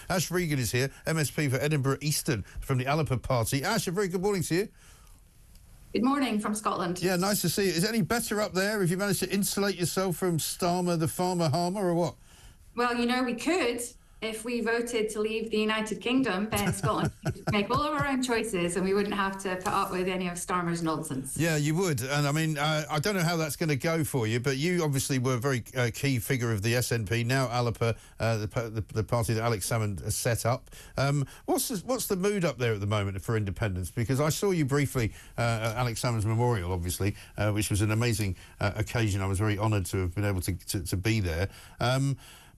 Ash Regan is here, MSP for Edinburgh Eastern from the Alba party. Ash, a very good morning to you. Good morning from Scotland. Yeah, nice to see you. Is it any better up there? Have you managed to insulate yourself from Starmer, the farmer harmer, or what? Well, you know, we could if we voted to leave the United Kingdom, then Scotland could make all of our own choices and we wouldn't have to put up with any of Starmer's nonsense. Yeah, you would. And I mean, I don't know how that's going to go for you, but you obviously were a very key figure of the SNP, now Alba, the party that Alex Salmond has set up. What's the mood up there at the moment for independence? Because I saw you briefly at Alex Salmond's memorial, obviously, which was an amazing occasion. I was very honoured to have been able to be there.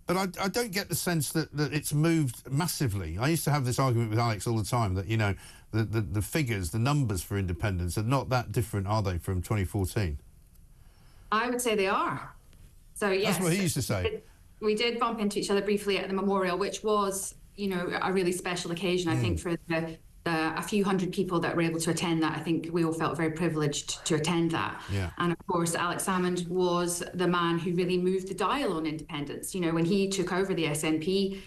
But I don't get the sense that it's moved massively. I used to have this argument with Alex all the time that, you know, the figures, the numbers for independence are not that different, are they, from 2014? I would say they are. So, yes. That's what he used to say. We did bump into each other briefly at the memorial, which was, you know, a really special occasion, I think, for a few hundred people that were able to attend that. I think we all felt very privileged to attend that. Yeah. And of course, Alex Salmond was the man who really moved the dial on independence. You know, when he took over the SNP,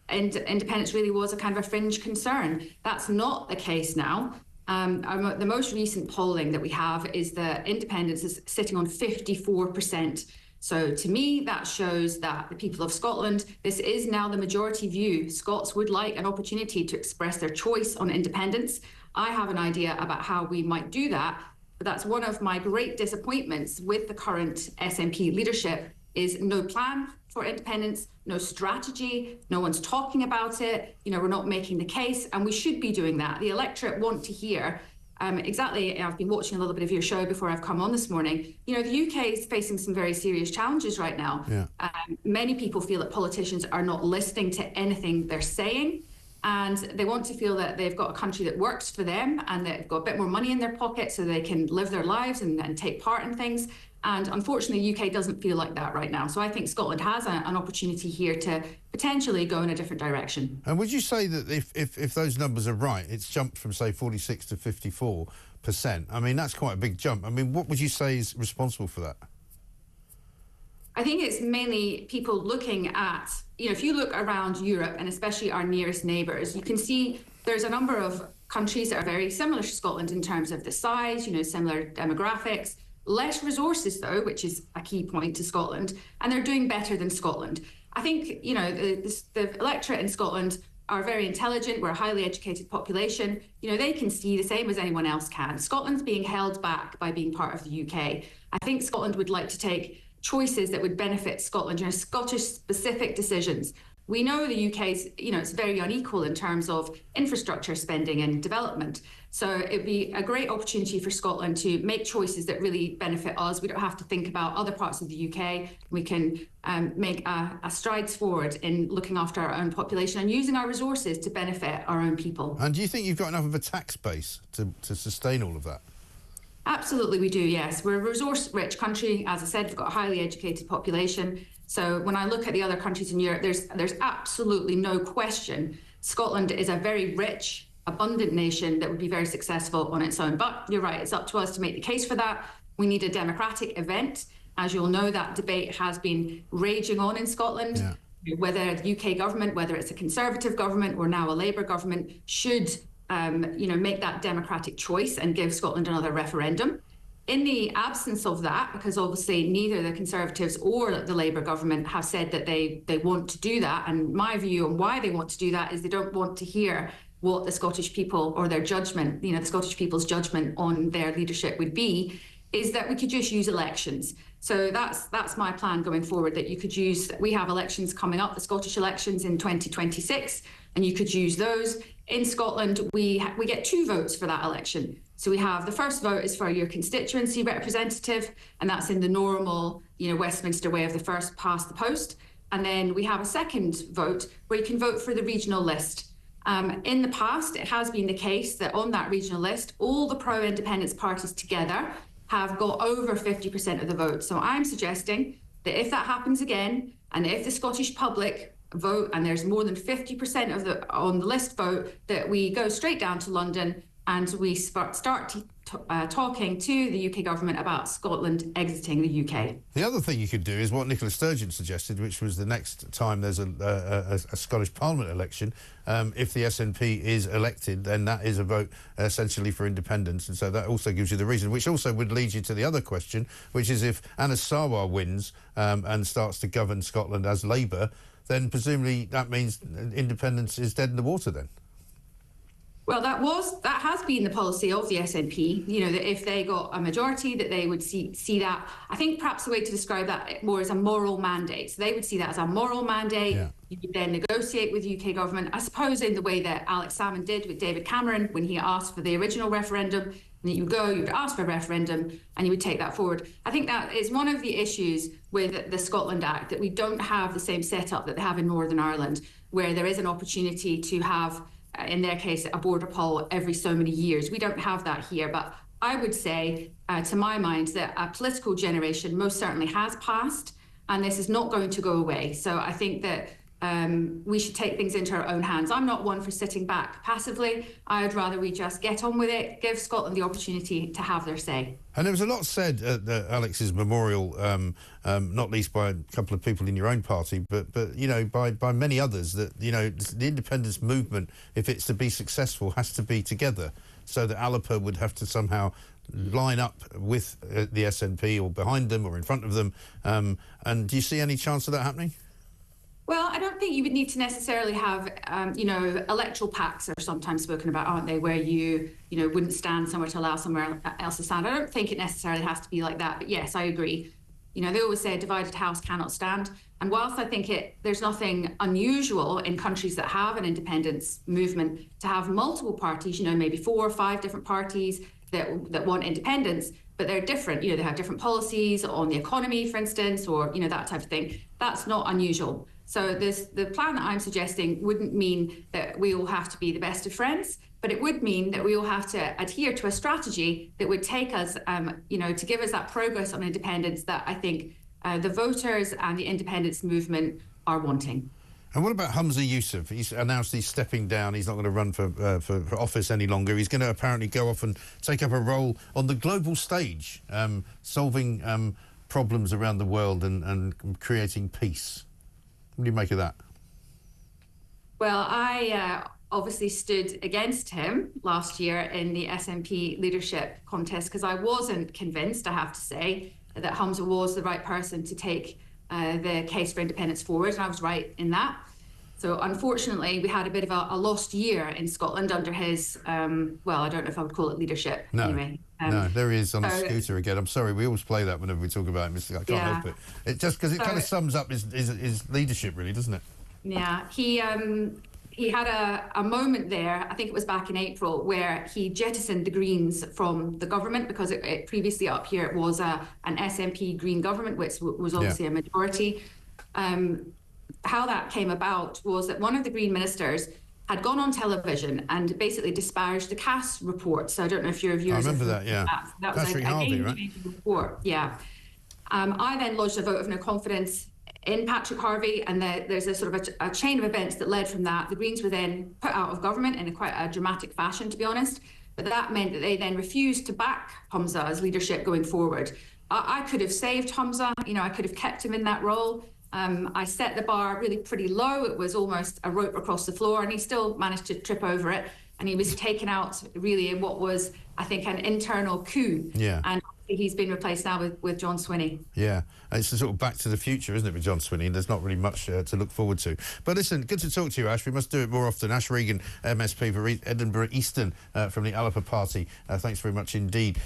and independence really was a kind of a fringe concern. That's not the case now. The most recent polling that we have is that independence is sitting on 54%. So to me, that shows that the people of Scotland, this is now the majority view. Scots would like an opportunity to express their choice on independence. I have an idea about how we might do that, but that's one of my great disappointments with the current SNP leadership is no plan for independence, no strategy, no one's talking about it. You know, we're not making the case, and we should be doing that. The electorate want to hear exactly. I've been watching a little bit of your show before I've come on this morning. You know, the UK is facing some very serious challenges right now. Yeah. Many people feel that politicians are not listening to anything they're saying, and they want to feel that they've got a country that works for them and that they've got a bit more money in their pocket so they can live their lives and take part in things. And unfortunately, the UK doesn't feel like that right now. So I think Scotland has an opportunity here to potentially go in a different direction. And would you say that if those numbers are right, it's jumped from, say, 46 to 54%? I mean, that's quite a big jump. I mean, what would you say is responsible for that? I think it's mainly people looking at, you know, if you look around Europe and especially our nearest neighbours, you can see there's a number of countries that are very similar to Scotland in terms of the size, you know, similar demographics. Less resources, though, which is a key point to Scotland, and they're doing better than Scotland. I think, you know, the electorate in Scotland are very intelligent. We're a highly educated population. You know, they can see the same as anyone else can. Scotland's being held back by being part of the UK. I think Scotland would like to take choices that would benefit Scotland, you know, Scottish-specific decisions. We know the UK's, you know, it's very unequal in terms of infrastructure spending and development. So it'd be a great opportunity for Scotland to make choices that really benefit us. We don't have to think about other parts of the UK. We can make a strides forward in looking after our own population and using our resources to benefit our own people. And do you think you've got enough of a tax base to sustain all of that? Absolutely, we do, yes. We're a resource-rich country. As I said, we've got a highly educated population. So when I look at the other countries in Europe, there's absolutely no question Scotland is a very rich, abundant nation that would be very successful on its own. But you're right, it's up to us to make the case for that. We need a democratic event. As you'll know, that debate has been raging on in Scotland. Yeah. Whether the UK government, whether it's a Conservative government or now a Labour government, should you know, make that democratic choice and give Scotland another referendum. In the absence of that, because obviously neither the Conservatives or the Labour government have said that they want to do that, and my view on why they want to do that is they don't want to hear what the Scottish people or their judgment, you know, the Scottish people's judgment on their leadership would be, is that we could just use elections. So that's my plan going forward, that you could use, we have elections coming up, the Scottish elections in 2026, and you could use those. In Scotland, we get 2 votes for that election. So we have the first vote is for your constituency representative, and that's in the normal, you know, Westminster way of the first past the post. And then we have a second vote where you can vote for the regional list. In the past, it has been the case that on that regional list, all the pro-independence parties together have got over 50% of the vote. So I'm suggesting that if that happens again, and if the Scottish public vote and there's more than 50% of the on the list vote, that we go straight down to London and we start talking to the UK government about Scotland exiting the UK. The other thing you could do is what Nicola Sturgeon suggested, which was the next time there's a Scottish Parliament election, if the SNP is elected, then that is a vote essentially for independence. And so that also gives you the reason, which also would lead you to the other question, which is if Anna Sarwar wins and starts to govern Scotland as Labour, then presumably that means independence is dead in the water then. Well, that has been the policy of the SNP, you know, that if they got a majority, that they would see that. I think perhaps the way to describe that more is a moral mandate. So they would see that as a moral mandate. Yeah. You could then negotiate with the UK government, I suppose in the way that Alex Salmond did with David Cameron when he asked for the original referendum. And you would ask for a referendum and you would take that forward. I think that is one of the issues with the Scotland Act, that we don't have the same setup that they have in Northern Ireland, where there is an opportunity to have, in their case, a border poll every so many years. We don't have that here, but I would say, to my mind, that a political generation most certainly has passed, and this is not going to go away. So I think that we should take things into our own hands. I'm not one for sitting back passively. I'd rather we just get on with it, give Scotland the opportunity to have their say. And there was a lot said at Alex's memorial, not least by a couple of people in your own party, but you know, by many others, that, you know, the independence movement, if it's to be successful, has to be together. So that Alba would have to somehow line up with the SNP or behind them or in front of them. And do you see any chance of that happening? Well, I don't think you would need to necessarily have, you know, electoral pacts are sometimes spoken about, aren't they, where you know, wouldn't stand somewhere to allow somewhere else to stand. I don't think it necessarily has to be like that. But yes, I agree. You know, they always say a divided house cannot stand. And whilst I think there's nothing unusual in countries that have an independence movement to have multiple parties, you know, maybe 4 or 5 different parties that want independence, but they're different. You know, they have different policies on the economy, for instance, or, you know, that type of thing. That's not unusual. So the plan that I'm suggesting wouldn't mean that we all have to be the best of friends, but it would mean that we all have to adhere to a strategy that would take us, you know, to give us that progress on independence that I think the voters and the independence movement are wanting. And what about Humaza Yusaf? He's announced he's stepping down. He's not going to run for office any longer. He's going to apparently go off and take up a role on the global stage, solving problems around the world and creating peace. What do you make of that? Well, I obviously stood against him last year in the SNP leadership contest because I wasn't convinced, I have to say, that Humaza was the right person to take the case for independence forward, and I was right in that. So unfortunately, we had a bit of a lost year in Scotland under his, well, I don't know if I would call it leadership. No, anyway. No, there he is on a scooter again. I'm sorry, we always play that whenever we talk about him. I can't help it. It just because it kind of sums up his leadership, really, doesn't it? Yeah, he had a moment there, I think it was back in April, where he jettisoned the Greens from the government because it previously up here it was an SNP Green government, which was obviously a majority. How that came about was that one of the Green ministers had gone on television and basically disparaged the Cass report. So I don't know if your viewers... I remember that, yeah. That was a game-changing report, yeah. I then lodged a vote of no confidence in Patrick Harvey, and there's a sort of a chain of events that led from that. The Greens were then put out of government in quite a dramatic fashion, to be honest. But that meant that they then refused to back Humaza's leadership going forward. I could have saved Humaza, you know, I could have kept him in that role. I set the bar really pretty low. It was almost a rope across the floor, and he still managed to trip over it. And he was taken out really in what was, I think, an internal coup. Yeah. And he's been replaced now with John Swinney. Yeah, it's a sort of back to the future, isn't it, with John Swinney? And there's not really much to look forward to. But listen, good to talk to you, Ash. We must do it more often. Ash Regan, MSP for Edinburgh Eastern from the Alba Party. Thanks very much indeed.